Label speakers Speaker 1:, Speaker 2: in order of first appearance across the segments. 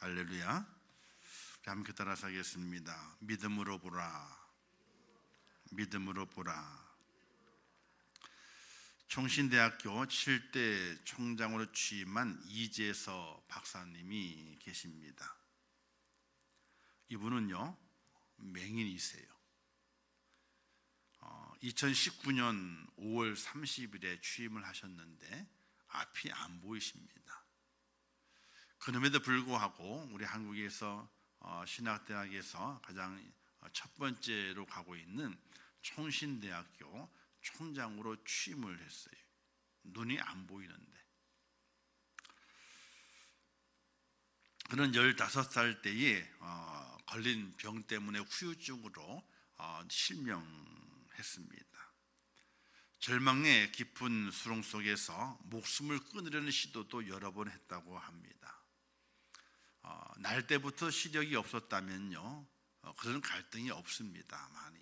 Speaker 1: 할렐루야. 함께 따라서 하겠습니다. 믿음으로 보라, 믿음으로 보라. 총신대학교 7대 총장으로 취임한 이재서 박사님이 계십니다. 이분은요, 맹인이세요. 2019년 5월 30일에 취임을 하셨는데 앞이 안 보이십니다. 그럼에도 불구하고 우리 한국에서 신학대학에서 가장 첫 번째로 가고 있는 총신대학교 총장으로 취임을 했어요. 눈이 안 보이는데. 그는 15살 때에 걸린 병 때문에 후유증으로 실명했습니다. 절망의 깊은 수렁 속에서 목숨을 끊으려는 시도도 여러 번 했다고 합니다. 날 때부터 시력이 없었다면요, 그런 갈등이 없습니다. 많이.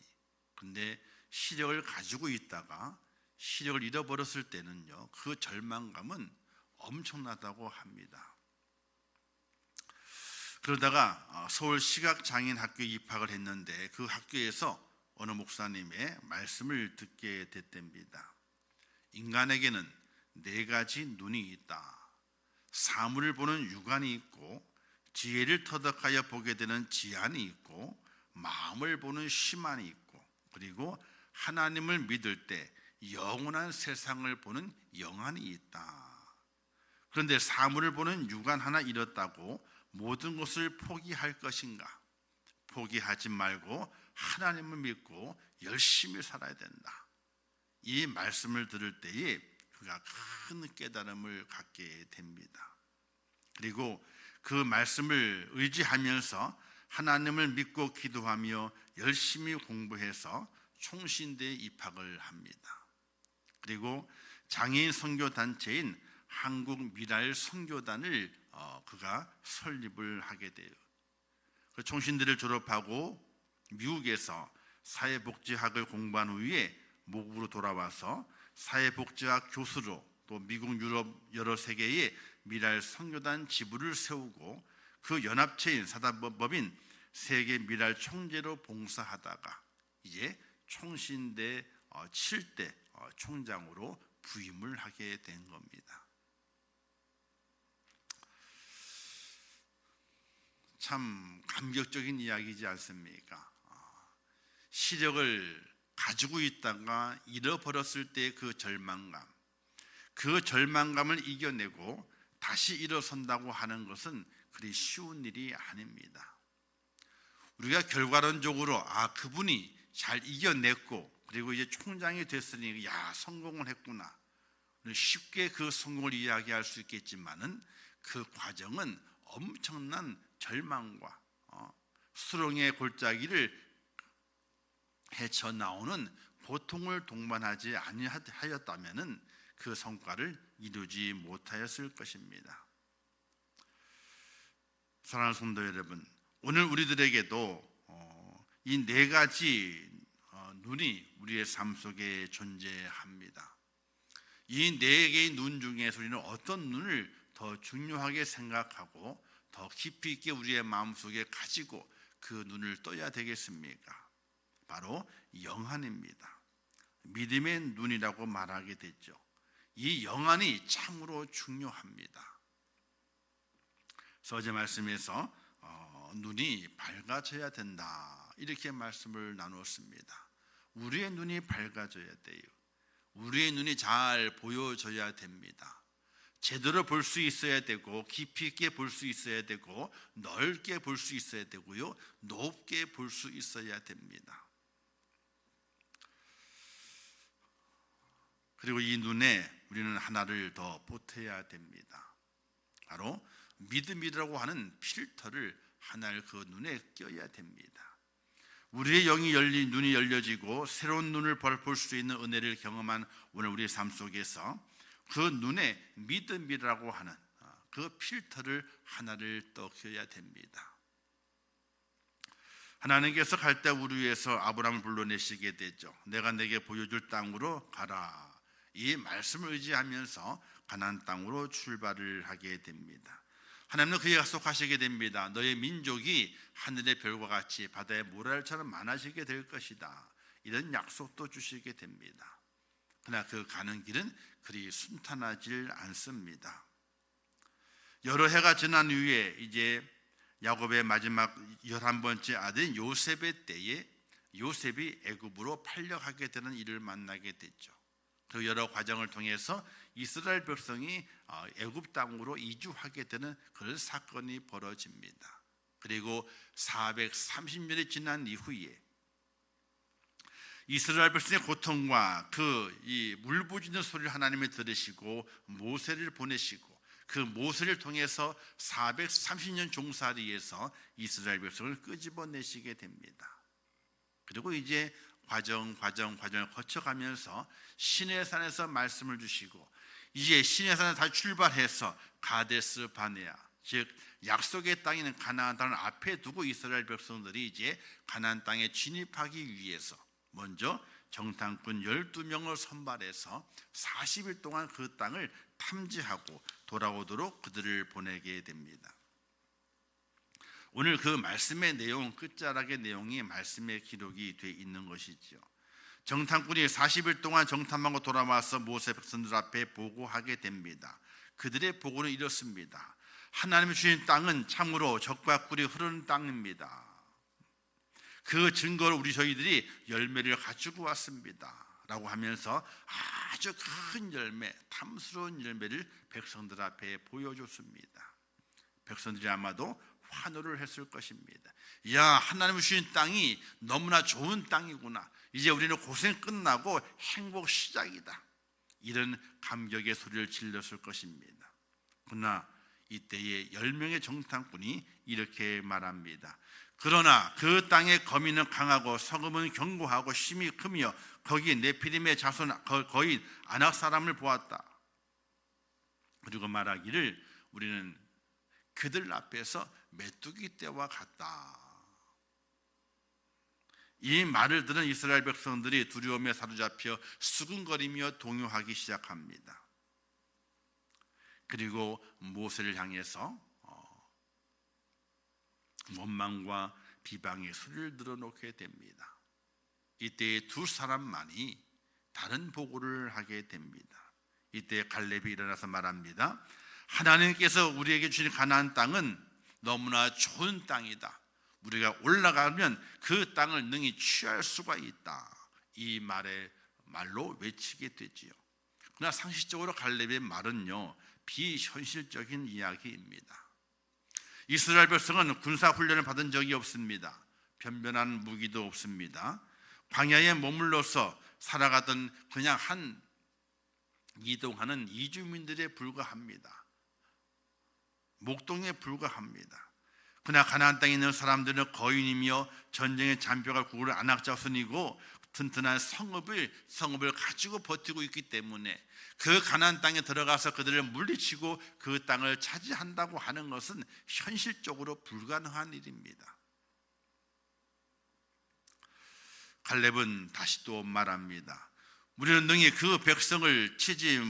Speaker 1: 근데 시력을 가지고 있다가 시력을 잃어버렸을 때는요, 그 절망감은 엄청나다고 합니다. 그러다가 서울 시각장애인학교에 입학을 했는데 그 학교에서 어느 목사님의 말씀을 듣게 됐답니다. 인간에게는 4가지 눈이 있다. 사물을 보는 육안이 있고, 지혜를 터득하여 보게 되는 지안이 있고, 마음을 보는 심안이 있고, 그리고 하나님을 믿을 때 영원한 세상을 보는 영안이 있다. 그런데 사물을 보는 육안 하나 잃었다고 모든 것을 포기할 것인가? 포기하지 말고 하나님을 믿고 열심히 살아야 된다. 이 말씀을 들을 때에 그가 큰 깨달음을 갖게 됩니다. 그리고 그 말씀을 의지하면서 하나님을 믿고 기도하며 열심히 공부해서 총신대에 입학을 합니다. 그리고 장애인 선교단체인 한국미랄 선교단을 그가 설립을 하게 돼요. 그 총신대를 졸업하고 미국에서 사회복지학을 공부한 후에 모국으로 돌아와서 사회복지학 교수로 또 미국, 유럽 여러 세계의 미랄 선교단 지부를 세우고 그 연합체인 사단법인 세계 미랄 총재로 봉사하다가 이제 총신대 7대 총장으로 부임을 하게 된 겁니다. 참 감격적인 이야기지 않습니까? 시력을 가지고 있다가 잃어버렸을 때 그 절망감, 그 절망감을 이겨내고 다시 일어선다고 하는 것은 그리 쉬운 일이 아닙니다. 우리가 결과론적으로 그분이 잘 이겨냈고 그리고 이제 총장이 됐으니 성공을 했구나, 쉽게 그 성공을 이야기할 수 있겠지만은 그 과정은 엄청난 절망과 수렁의 골짜기를 헤쳐나오는 고통을 동반하지 아니하였다면은 그 성과를 이루지 못하였을 것입니다. 사랑하는 성도 여러분, 오늘 우리들에게도 이 4가지 눈이 우리의 삶 속에 존재합니다. 이 4개의 눈 중에서 우리는 어떤 눈을 더 중요하게 생각하고 더 깊이 있게 우리의 마음속에 가지고 그 눈을 떠야 되겠습니까? 바로 영안입니다. 믿음의 눈이라고 말하게 됐죠. 이 영안이 참으로 중요합니다. 서재 말씀에서 눈이 밝아져야 된다, 이렇게 말씀을 나누었습니다. 우리의 눈이 밝아져야 돼요. 우리의 눈이 잘 보여져야 됩니다. 제대로 볼 수 있어야 되고, 깊이 있게 볼 수 있어야 되고, 넓게 볼 수 있어야 되고요, 높게 볼 수 있어야 됩니다. 그리고 이 눈에 우리는 하나를 더 보태야 됩니다. 바로 믿음이라고 하는 필터를 하나를 그 눈에 껴야 됩니다. 우리의 영이 눈이 열려지고 새로운 눈을 볼 수 있는 은혜를 경험한 오늘 우리의 삶 속에서 그 눈에 믿음이라고 하는 그 필터를 하나를 더 껴야 됩니다. 하나님께서 갈대 우르 위에서 아브라함을 불러내시게 되죠. 내가 내게 보여줄 땅으로 가라. 이 말씀을 의지하면서 가나안 땅으로 출발을 하게 됩니다. 하나님은 그에게 약속하시게 됩니다. 너의 민족이 하늘의 별과 같이 바다의 모래알처럼 많아지게 될 것이다. 이런 약속도 주시게 됩니다. 그러나 그 가는 길은 그리 순탄하질 않습니다. 여러 해가 지난 후에 이제 야곱의 마지막 11번째 아들인 요셉의 때에 요셉이 애굽으로 팔려가게 되는 일을 만나게 됐죠. 그 여러 과정을 통해서 이스라엘 백성이 애굽 땅으로 이주하게 되는 그런 사건이 벌어집니다. 그리고 430년이 지난 이후에 이스라엘 백성의 고통과 이 울부짖는 소리를 하나님이 들으시고 모세를 보내시고 그 모세를 통해서 430년 종살이에서 이스라엘 백성을 끄집어내시게 됩니다. 그리고 이제 과정을 거쳐가면서 시내산에서 말씀을 주시고 이제 시내산에 다시 출발해서 가데스 바네아, 즉 약속의 땅에 있는 가나안 땅을 앞에 두고 이스라엘 백성들이 이제 가나안 땅에 진입하기 위해서 먼저 정탐꾼 12명을 선발해서 40일 동안 그 땅을 탐지하고 돌아오도록 그들을 보내게 됩니다. 오늘 그 말씀의 내용, 끝자락의 내용이 말씀의 기록이 되어 있는 것이지요. 정탐꾼이 40일 동안 정탐하고 돌아와서 모세 백성들 앞에 보고하게 됩니다. 그들의 보고는 이렇습니다. 하나님이 주신 땅은 참으로 젖과 꿀이 흐르는 땅입니다. 그 증거로 저희들이 열매를 가지고 왔습니다 라고 하면서 아주 큰 열매, 탐스러운 열매를 백성들 앞에 보여줬습니다. 백성들이 아마도 환호를 했을 것입니다. 야, 하나님이 주신 땅이 너무나 좋은 땅이구나. 이제 우리는 고생 끝나고 행복 시작이다. 이런 감격의 소리를 질렀을 것입니다. 그러나 이때에 10명의 정탐꾼이 이렇게 말합니다. 그러나 그 땅의 거민은 강하고 성읍은 견고하고 심이 크며 거기 네피림의 자손 거인 아낙 사람을 보았다. 그리고 말하기를 우리는 그들 앞에서 메뚜기 떼와 같다. 이 말을 들은 이스라엘 백성들이 두려움에 사로잡혀 수근거리며 동요하기 시작합니다. 그리고 모세를 향해서 원망과 비방의 소리를 늘어놓게 됩니다. 이때 두 사람만이 다른 보고를 하게 됩니다. 이때 갈렙이 일어나서 말합니다. 하나님께서 우리에게 주신 가나안 땅은 너무나 좋은 땅이다. 우리가 올라가면 그 땅을 능히 취할 수가 있다. 이 말로 외치게 되지요. 그러나 상식적으로 갈렙의 말은요, 비현실적인 이야기입니다. 이스라엘 백성은 군사훈련을 받은 적이 없습니다. 변변한 무기도 없습니다. 광야에 머물러서 살아가던 그냥 이동하는 이주민들에 불과합니다. 목동에 불과합니다. 그러나 가나안 땅에 있는 사람들은 거인이며 전쟁의 잔뼈가 구를 안악자손이고 튼튼한 성읍을 가지고 버티고 있기 때문에 그 가나안 땅에 들어가서 그들을 물리치고 그 땅을 차지한다고 하는 것은 현실적으로 불가능한 일입니다. 갈렙은 다시 또 말합니다. 우리는 능히 그 백성을 치지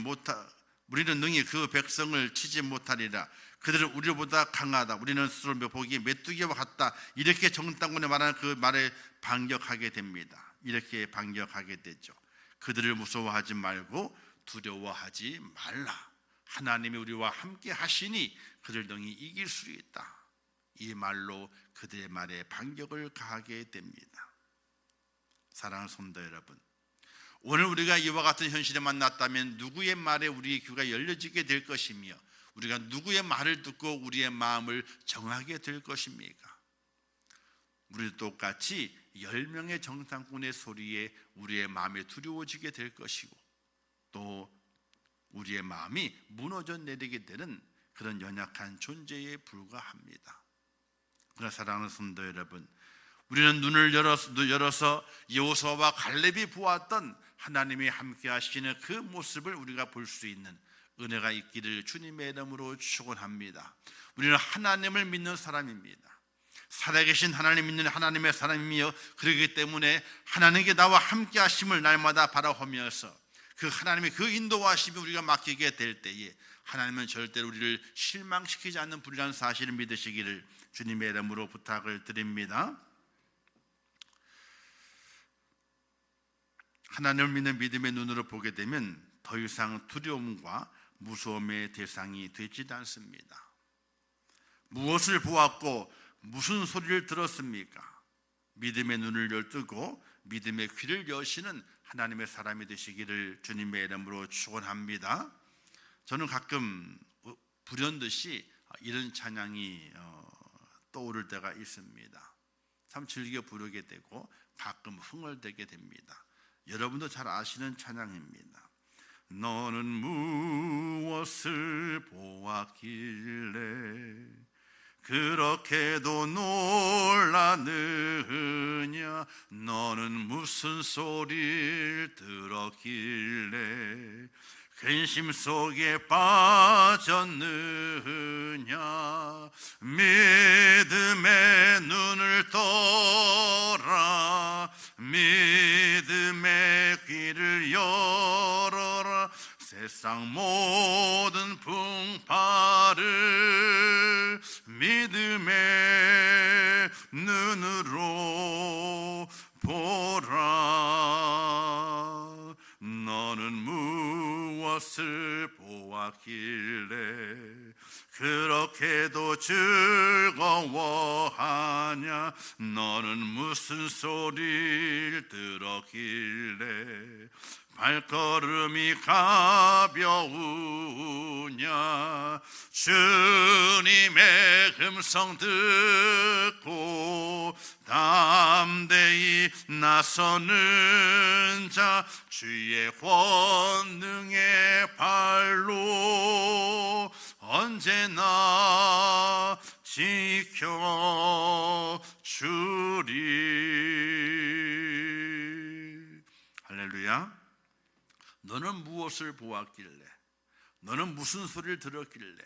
Speaker 1: 못하리라. 그들은 우리보다 강하다. 우리는 스스로 보기에 메뚜기와 같다. 이렇게 정탐꾼이 말하는 그 말에 반격하게 됩니다. 이렇게 반격하게 되죠. 그들을 무서워하지 말고 두려워하지 말라. 하나님이 우리와 함께 하시니 그들 능히 이길 수 있다. 이 말로 그들의 말에 반격을 가하게 됩니다. 사랑하는 성도 여러분, 오늘 우리가 이와 같은 현실에 만났다면 누구의 말에 우리의 귀가 열려지게 될 것이며 우리가 누구의 말을 듣고 우리의 마음을 정하게 될 것입니까? 우리도 똑같이 10명의 정탐꾼의 소리에 우리의 마음이 두려워지게 될 것이고 또 우리의 마음이 무너져 내리게 되는 그런 연약한 존재에 불과합니다. 그러나 사랑하는 성도 여러분, 우리는 눈을 열어서 여호수아와 갈렙이 보았던 하나님이 함께 하시는 그 모습을 우리가 볼 수 있는 은혜가 있기를 주님의 이름으로 축원합니다. 우리는 하나님을 믿는 사람입니다. 살아계신 하나님 믿는 하나님의 사람이며 그렇기 때문에 하나님께 나와 함께 하심을 날마다 바라보면서 그 하나님의 그 인도하심이 우리가 맡기게 될 때에 하나님은 절대로 우리를 실망시키지 않는 분이라는 사실을 믿으시기를 주님의 이름으로 부탁을 드립니다. 하나님을 믿는 믿음의 눈으로 보게 되면 더 이상 두려움과 무서움의 대상이 되지 않습니다. 무엇을 보았고 무슨 소리를 들었습니까? 믿음의 눈을 뜨고 믿음의 귀를 여시는 하나님의 사람이 되시기를 주님의 이름으로 축원합니다. 저는 가끔 불현듯이 이런 찬양이 떠오를 때가 있습니다. 참 즐겨 부르게 되고 가끔 흥얼대게 됩니다. 여러분도 잘 아시는 찬양입니다. 너는 무엇을 보았길래 그렇게도 놀라느냐, 너는 무슨 소리를 들었길래 근심 속에 빠졌느냐, 믿음의 눈을 떠라, 믿음의 귀를 열어라, 세상 모든 풍파를 믿음의 눈으로 보라. 너는 무엇을 보았길래 그렇게도 즐거워하냐, 너는 무슨 소리를 들었길래 발걸음이 가벼우냐, 주님의 음성 듣고 담대히 나서는 자, 주의 권능의 발로 언제나 지켜주리. 할렐루야. 너는 무엇을 보았길래, 너는 무슨 소리를 들었길래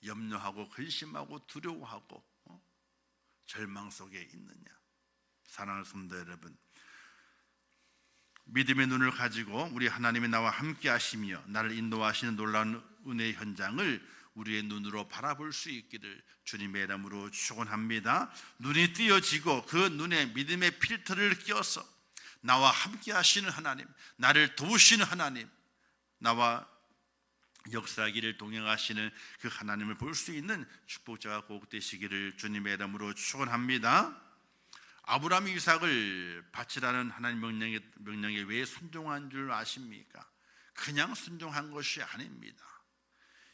Speaker 1: 염려하고 근심하고 두려워하고 절망 속에 있느냐. 사랑하는 성도 여러분, 믿음의 눈을 가지고 우리 하나님이 나와 함께 하시며 나를 인도하시는 놀라운 은혜의 현장을 우리의 눈으로 바라볼 수 있기를 주님의 이름으로 축원합니다. 눈이 띄어지고 그 눈에 믿음의 필터를 끼워서 나와 함께 하시는 하나님, 나를 도우시는 하나님, 나와 역사하기를 동행하시는 그 하나님을 볼 수 있는 축복자가 꼭 되시기를 주님의 이름으로 축원합니다. 아브라함이 이삭을 바치라는 하나님 명령에 왜 순종한 줄 아십니까? 그냥 순종한 것이 아닙니다.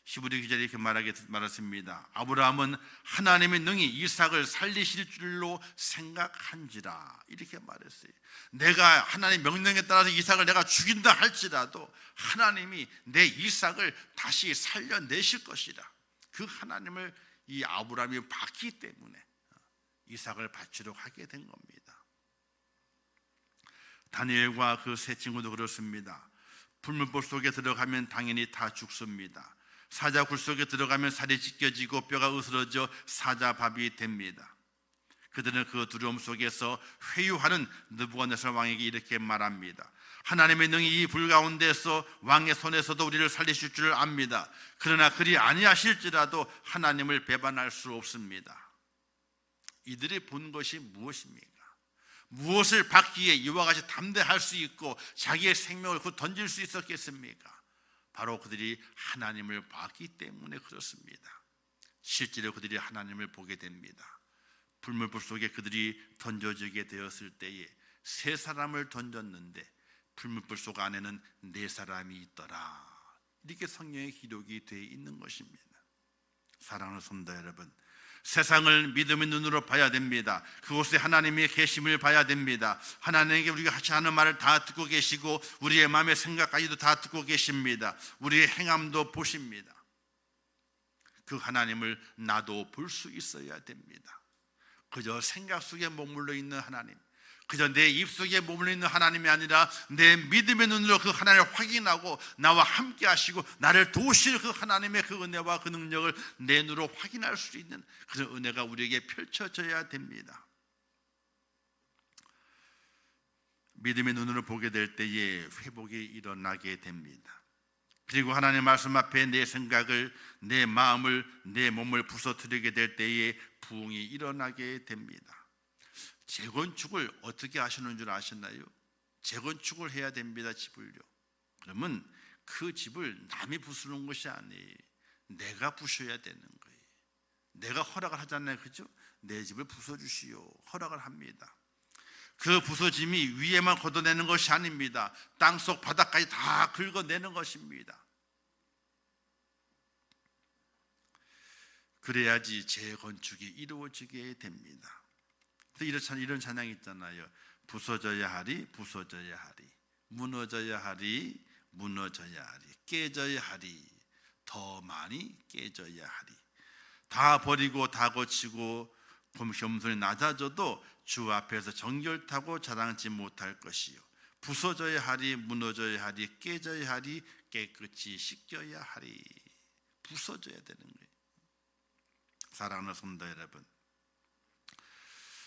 Speaker 1: 히브리 기자들이 이렇게 말했습니다. 아브라함은 하나님의 능히 이삭을 살리실 줄로 생각한지라, 이렇게 말했어요. 내가 하나님 명령에 따라서 이삭을 내가 죽인다 할지라도 하나님이 내 이삭을 다시 살려내실 것이라, 그 하나님을 이 아브라함이 봤기 때문에 이삭을 바치러 가게 된 겁니다. 다니엘과 그 세 친구도 그렇습니다. 불문불 속에 들어가면 당연히 다 죽습니다. 사자굴 속에 들어가면 살이 찢겨지고 뼈가 으스러져 사자밥이 됩니다. 그들은 그 두려움 속에서 회유하는 느부갓네살 왕에게 이렇게 말합니다. 하나님의 능히 이 불 가운데서 왕의 손에서도 우리를 살리실 줄 압니다. 그러나 그리 아니하실지라도 하나님을 배반할 수 없습니다. 이들이 본 것이 무엇입니까? 무엇을 받기에 이와 같이 담대할 수 있고 자기의 생명을 곧 던질 수 있었겠습니까? 바로 그들이 하나님을 봤기 때문에 그렇습니다. 실제로 그들이 하나님을 보게 됩니다. 불문불 속에 그들이 던져지게 되었을 때에 세 사람을 던졌는데 불문불 속 안에는 네 사람이 있더라, 이렇게 성경에 기록이 되어 있는 것입니다. 사랑하는 성도 여러분, 세상을 믿음의 눈으로 봐야 됩니다. 그곳에 하나님의 계심을 봐야 됩니다. 하나님에게 우리가 같이 하는 말을 다 듣고 계시고 우리의 마음의 생각까지도 다 듣고 계십니다. 우리의 행함도 보십니다. 그 하나님을 나도 볼 수 있어야 됩니다. 그저 생각 속에 머물러 있는 하나님, 그저 내 입속에 머물러 있는 하나님이 아니라 내 믿음의 눈으로 그 하나님을 확인하고 나와 함께 하시고 나를 도우시는 그 하나님의 그 은혜와 그 능력을 내 눈으로 확인할 수 있는 그런 은혜가 우리에게 펼쳐져야 됩니다. 믿음의 눈으로 보게 될 때에 회복이 일어나게 됩니다. 그리고 하나님의 말씀 앞에 내 생각을, 내 마음을, 내 몸을 부서뜨리게 될 때에 부흥이 일어나게 됩니다. 재건축을 어떻게 하시는 줄 아시나요? 재건축을 해야 됩니다. 집을요. 그러면 그 집을 남이 부수는 것이 아니에요. 내가 부셔야 되는 거예요. 내가 허락을 하잖아요. 그죠? 내 집을 부숴주시오. 허락을 합니다. 그 부서짐이 위에만 걷어내는 것이 아닙니다. 땅속 바닥까지 다 긁어내는 것입니다. 그래야지 재건축이 이루어지게 됩니다. 이런 찬양이 있잖아요. 부서져야 하리, 부서져야 하리, 무너져야 하리, 무너져야 하리, 깨져야 하리, 더 많이 깨져야 하리. 다 버리고 다 고치고 겸손히 낮아져도 주 앞에서 정결타고 자랑치 못할 것이요, 부서져야 하리, 무너져야 하리, 깨져야 하리, 깨끗이 씻겨야 하리. 부서져야 되는 거예요. 사랑하는 성도 여러분,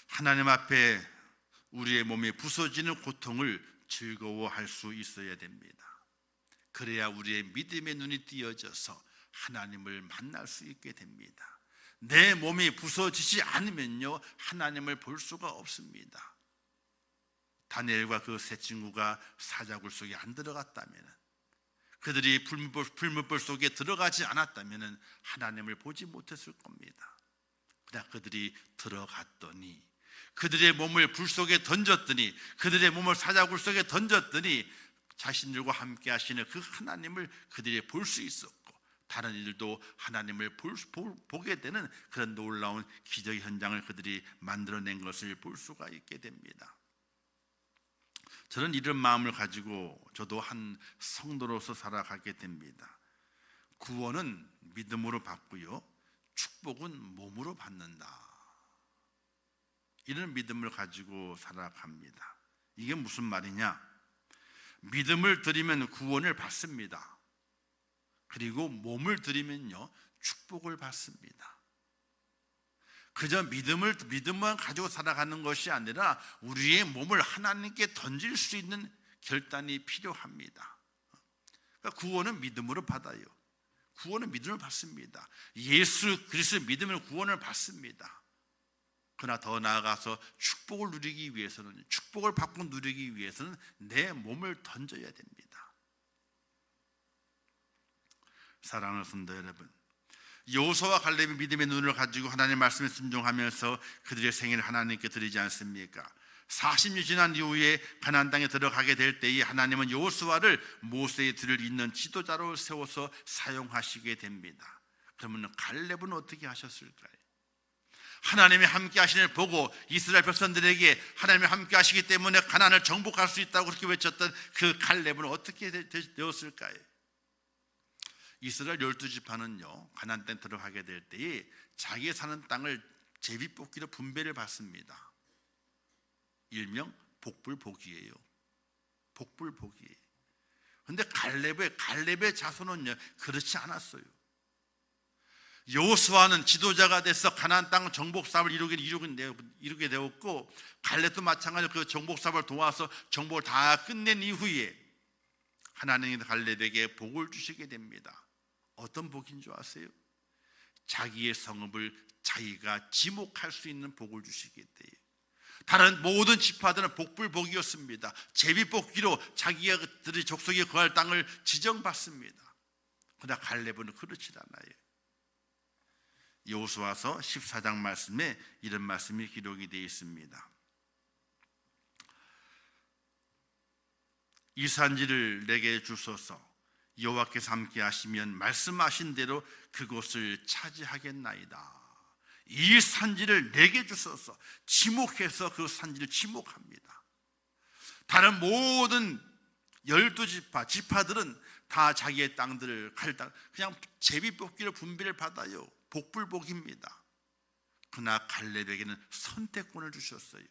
Speaker 1: 하나님 앞에 우리의 몸이 부서지는 고통을 즐거워할 수 있어야 됩니다. 그래야 우리의 믿음의 눈이 띄어져서 하나님을 만날 수 있게 됩니다. 내 몸이 부서지지 않으면요, 하나님을 볼 수가 없습니다. 다니엘과 그 세 친구가 사자굴 속에 안 들어갔다면, 그들이 불문불 속에 들어가지 않았다면 하나님을 보지 못했을 겁니다. 그러나 그들이 들어갔더니, 그들의 몸을 불 속에 던졌더니, 그들의 몸을 사자굴 속에 던졌더니 자신들과 함께 하시는 그 하나님을 그들이 볼 수 있었고, 다른 이들도 하나님을 보게 되는 그런 놀라운 기적의 현장을 그들이 만들어낸 것을 볼 수가 있게 됩니다. 저는 이런 마음을 가지고 저도 한 성도로서 살아가게 됩니다. 구원은 믿음으로 받고요, 축복은 몸으로 받는다. 이런 믿음을 가지고 살아갑니다. 이게 무슨 말이냐? 믿음을 드리면 구원을 받습니다. 그리고 몸을 드리면요, 축복을 받습니다. 그저 믿음만 가지고 살아가는 것이 아니라 우리의 몸을 하나님께 던질 수 있는 결단이 필요합니다. 그러니까 구원은 믿음으로 받아요. 구원은 믿음을 받습니다. 예수 그리스도의 믿음을 구원을 받습니다. 그러나 더 나아가서 축복을 누리기 위해서는, 축복을 받고 누리기 위해서는 내 몸을 던져야 됩니다. 사랑하는 성도 여러분, 여호수아와 갈렙이 믿음의 눈을 가지고 하나님의 말씀에 순종하면서 그들의 생애를 하나님께 드리지 않습니까? 40년 지난 이후에 가나안 땅에 들어가게 될 때에 하나님은 여호수아를 모세의 뒤를 잇는 지도자로 세워서 사용하시게 됩니다. 그러면 갈렙은 어떻게 하셨을까요? 하나님이 함께 하시는 보고 이스라엘 백성들에게 하나님이 함께 하시기 때문에 가나안을 정복할 수 있다고 그렇게 외쳤던 그 갈렙은 어떻게 되었을까요? 이스라엘 12지파는요, 가나안 땅에 들어가게 될 때에 자기가 사는 땅을 제비뽑기로 분배를 받습니다. 일명 복불복이에요. 복불복이에요. 그런데 갈렙의 자손은요, 그렇지 않았어요. 여호수아는 지도자가 돼서 가나안 땅 정복 사업을 이루게 되었고, 갈렙도 마찬가지로 그 정복 사업을 도와서 정복을 다 끝낸 이후에 하나님이 갈렙에게 복을 주시게 됩니다. 어떤 복인 줄 아세요? 자기의 성읍을 자기가 지목할 수 있는 복을 주시게 돼요. 다른 모든 지파들은 복불복이었습니다. 제비뽑기로 자기들의 족속에 거할 땅을 지정받습니다. 그러나 갈렙은 그렇지 않아요. 여호수아서 14장 말씀에 이런 말씀이 기록이 되어 있습니다. 이 산지를 내게 주소서. 여호와께서 함께 하시면 말씀하신 대로 그곳을 차지하겠나이다. 이 산지를 내게 주소서. 지목해서 그 산지를 지목합니다. 다른 모든 12지파, 지파들은 다 자기의 땅들을 그냥 제비뽑기로 분배를 받아요. 복불복입니다. 그러나 갈렙에게는 선택권을 주셨어요.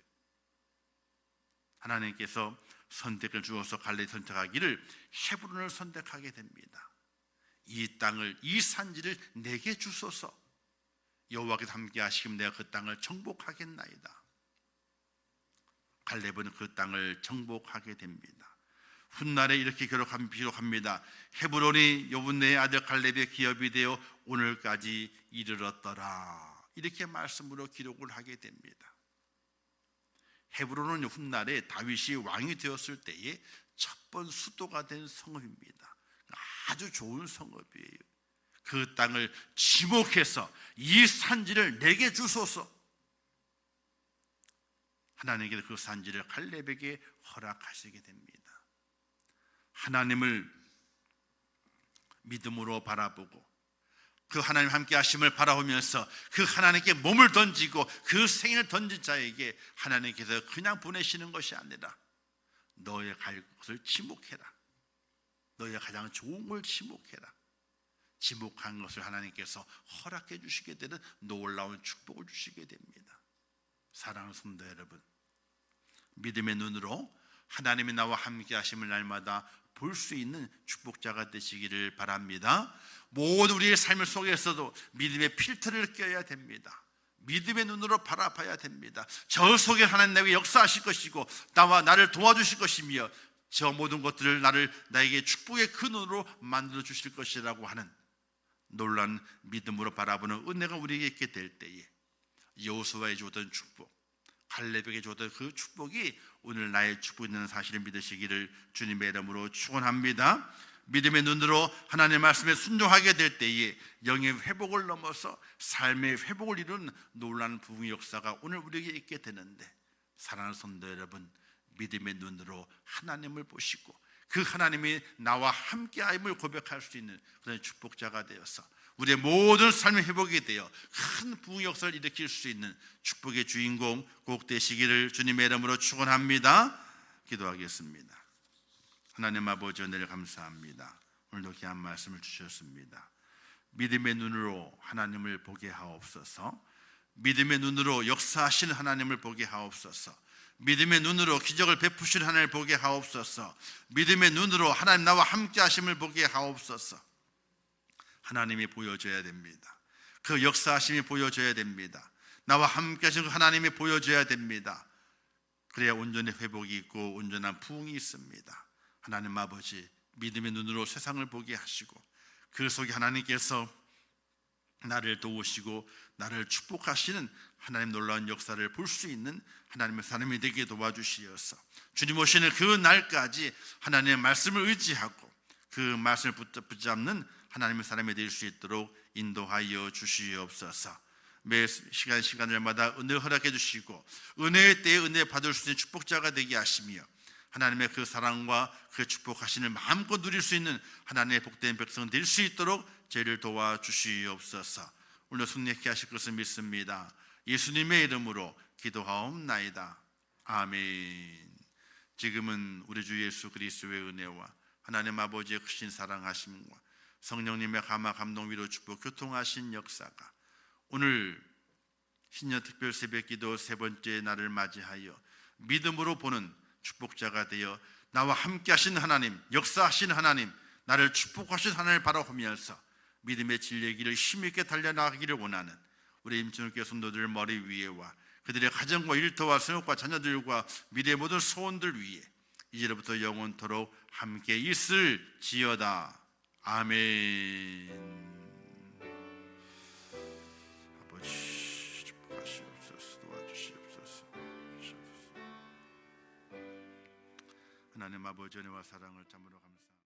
Speaker 1: 하나님께서 선택을 주어서 갈렙이 선택하기를 헤브론을 선택하게 됩니다. 이 땅을, 이 산지를 내게 주소서. 여호와께서 함께 하시면 내가 그 땅을 정복하겠나이다. 갈렙은 그 땅을 정복하게 됩니다. 훗날에 이렇게 기록합니다. 헤브론이 여분네의 아들 갈렙의 기업이 되어 오늘까지 이르렀더라. 이렇게 말씀으로 기록을 하게 됩니다. 헤브론은 훗날에 다윗이 왕이 되었을 때에 첫 번 수도가 된 성읍입니다. 아주 좋은 성읍이에요. 그 땅을 지목해서 이 산지를 내게 주소서. 하나님께서 그 산지를 갈렙에게 허락하시게 됩니다. 하나님을 믿음으로 바라보고 그 하나님 함께 하심을 바라보면서 그 하나님께 몸을 던지고 그 생을 던진 자에게 하나님께서 그냥 보내시는 것이 아니라 너의 갈 곳을 지목해라. 너의 가장 좋은 걸 지목해라. 지목한 것을 하나님께서 허락해 주시게 되는 놀라운 축복을 주시게 됩니다. 사랑하는 성도 여러분, 믿음의 눈으로 하나님이 나와 함께 하심을 날마다 볼 수 있는 축복자가 되시기를 바랍니다. 모든 우리의 삶 속에서도 믿음의 필터를 껴야 됩니다. 믿음의 눈으로 바라봐야 됩니다. 저 속에 하나님 내게 역사하실 것이고 나를 도와주실 것이며 저 모든 것들을 나에게 축복의 근원으로 만들어 주실 것이라고 하는 놀라운 믿음으로 바라보는 은혜가 우리에게 있게 될 때에 여호수아에 주었던 축복, 갈렙에게 주었던 그 축복이 오늘 나의 축복이라는 사실을 믿으시기를 주님의 이름으로 축원합니다. 믿음의 눈으로 하나님의 말씀에 순종하게 될 때에 영의 회복을 넘어서 삶의 회복을 이루는 놀라운 부흥의 역사가 오늘 우리에게 있게 되는데, 사랑하는 성도 여러분, 믿음의 눈으로 하나님을 보시고 그 하나님이 나와 함께함을 고백할 수 있는 그런 축복자가 되어서 우리의 모든 삶의 회복이 되어 큰 부흥의 역사를 일으킬 수 있는 축복의 주인공 꼭 되시기를 주님의 이름으로 축원합니다. 기도하겠습니다. 하나님 아버지, 은혜를 감사합니다. 오늘도 귀한 말씀을 주셨습니다. 믿음의 눈으로 하나님을 보게 하옵소서. 믿음의 눈으로 역사하시는 하나님을 보게 하옵소서. 믿음의 눈으로 기적을 베푸시는 하나님을 보게 하옵소서. 믿음의 눈으로 하나님 나와 함께 하심을 보게 하옵소서. 하나님이 보여줘야 됩니다. 그 역사하심이 보여줘야 됩니다. 나와 함께 하시는 하나님이 보여줘야 됩니다. 그래야 온전히 회복이 있고 온전한 부흥이 있습니다. 하나님 아버지, 믿음의 눈으로 세상을 보게 하시고 그 속에 하나님께서 나를 도우시고 나를 축복하시는 하나님 놀라운 역사를 볼 수 있는 하나님의 사람이 되게 도와주시어서 주님 오시는 그 날까지 하나님의 말씀을 의지하고 그 말씀을 붙잡는 하나님의 사람이 될 수 있도록 인도하여 주시옵소서. 매 시간마다 은혜 허락해 주시고 은혜의 때에 은혜 받을 수 있는 축복자가 되게 하시며 하나님의 그 사랑과 그 축복하시는 마음껏 누릴 수 있는 하나님의 복된 백성 될 수 있도록 저희를 도와주시옵소서. 오늘 승리케 하실 것을 믿습니다. 예수님의 이름으로 기도하옵나이다. 아멘. 지금은 우리 주 예수 그리스도의 은혜와 하나님 아버지의 크신 사랑하심과 성령님의 감화 감동 위로 축복 교통하신 역사가 오늘 신년 특별 새벽 기도 세 번째 날을 맞이하여 믿음으로 보는 축복자가 되어 나와 함께 하신 하나님, 역사하신 하나님, 나를 축복하신 하나님을 바라보면서 믿음의 진리의 길을 힘있게 달려나가기를 원하는 우리 임천국교 성도들 머리 위에와 그들의 가정과 일터와 생업과 자녀들과 미래의 모든 소원들 위에 이제로부터 영원토록 함께 있을지어다. 아멘. 아버지 축복하시옵소서. 도와주시옵소서. 하나님 아버지 은혜와 사랑을 참으로 감사합니다.